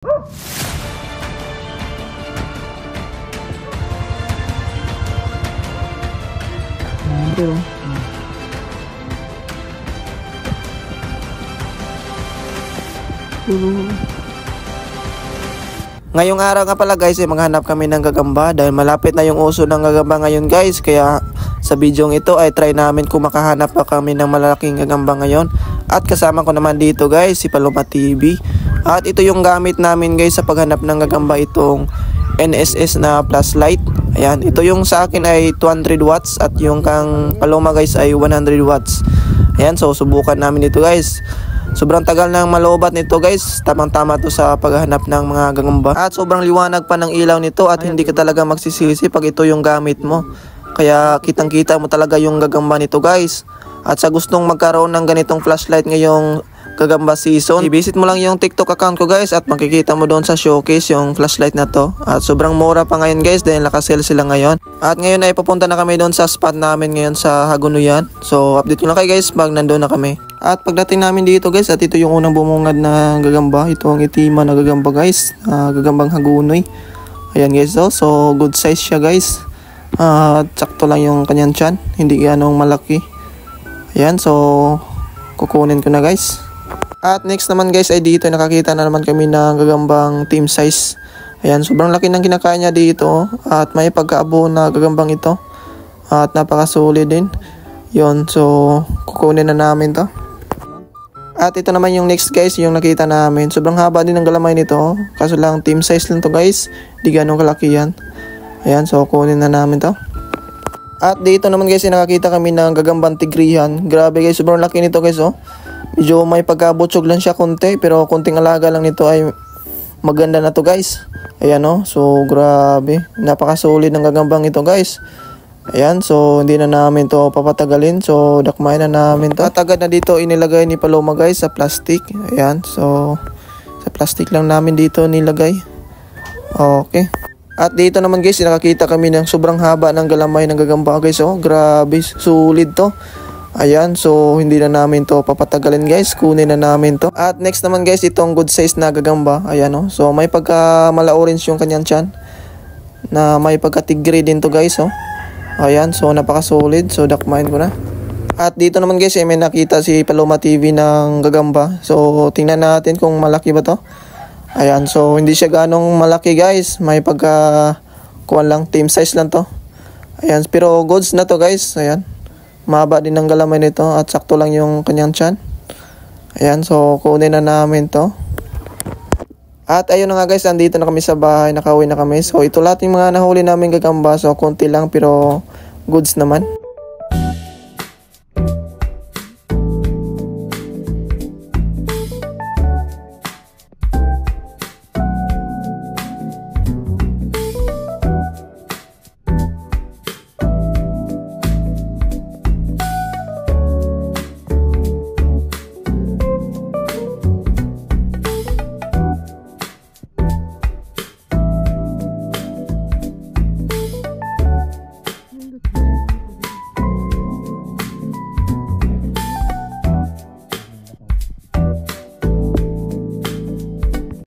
Ngayong araw nga pala guys ay maghanap kami ng gagamba dahil malapit na yung uso ng gagamba ngayon guys. Kaya sa video ito ay try namin kung makahanap pa kami ng malaking gagamba ngayon. At kasama ko naman dito guys si Paloma TV. At ito yung gamit namin guys sa paghanap ng gagamba, itong NSS na flashlight. Ayan, ito yung sa akin ay 200 watts at yung kang Paloma guys ay 100 watts. Ayan, so subukan namin ito guys. Sobrang tagal ng maloobat nito guys. Tamang-tama to sa paghahanap ng mga gagamba. At sobrang liwanag pa ng ilaw nito at hindi ka talaga magsisisi pag ito yung gamit mo. Kaya kitang-kita mo talaga yung gagamba nito guys. At sa gustong magkaroon ng ganitong flashlight ngayong gagamba season, i-visit mo lang yung TikTok account ko guys at makikita mo doon sa showcase yung flashlight na to. At sobrang mura pa ngayon guys dahil nakasale sila ngayon. At ngayon ay pupunta na kami doon sa spot namin ngayon sa Hagonoyan. So update ko lang kayo guys pag nandun na kami. At pagdating namin dito guys, at ito yung unang bumungad na gagamba. Ito ang itima na gagamba guys, gagambang Hagonoy. Ayan guys, so good size siya guys. At sakto lang yung kanyang tiyan, hindi ganong malaki. Ayan, so kukunin ko na guys. At next naman guys ay dito nakakita na naman kami ng gagambang team size. Ayan, sobrang laki ng kinakain niya dito at may pagkaabo na gagambang ito. At napakasulit din. Yon, so kukunin na namin to. At ito naman yung next guys, yung nakita namin. Sobrang haba din ng galamay nito. Kaso lang team size lang to guys. Di ganong kalaki yan. Ayan, so kunin na namin to. At dito naman guys, nakakita kami ng gagambang tigrihan. Grabe guys, sobrang laki nito guys oh. Medyo may pagkabutsog lang siya konti, pero konting alaga lang nito ay maganda na to guys. Ayan oh, so grabe. Napakasulit ng gagambang ito guys. Ayan, so hindi na namin to papatagalin. So dakmain na namin to. At agad na dito inilagay ni Paloma guys sa plastic. Ayan, so sa plastic lang namin dito nilagay. Okay. At dito naman guys, nakakita kami ng sobrang haba ng galamay ng gagamba guys. Oh, grabe, sulit to. Ayan, so hindi na namin to papatagalin guys. Kunin na namin to. At next naman guys, itong good size na gagamba. Ayan oh, so may pagka mala orange yung kanyang tiyan. Na may pagka tigre din to guys oh. Ayan, so napaka-solid. So dakmain ko na. At dito naman guys, may nakita si Paloma TV ng gagamba. So tingnan natin kung malaki ba to. Ayan, so hindi siya ganong malaki guys. May pagka kuwan lang, team size lang to. Ayan, pero goods na to guys. Ayan, mahaba din ng galamay nito at sakto lang yung kanyang tiyan. Ayan, so kunin na namin to. At ayun na nga guys, andito na kami sa bahay, nakauwi na kami. So ito lahat yung mga nahuli namin gagamba. So konti lang pero goods naman.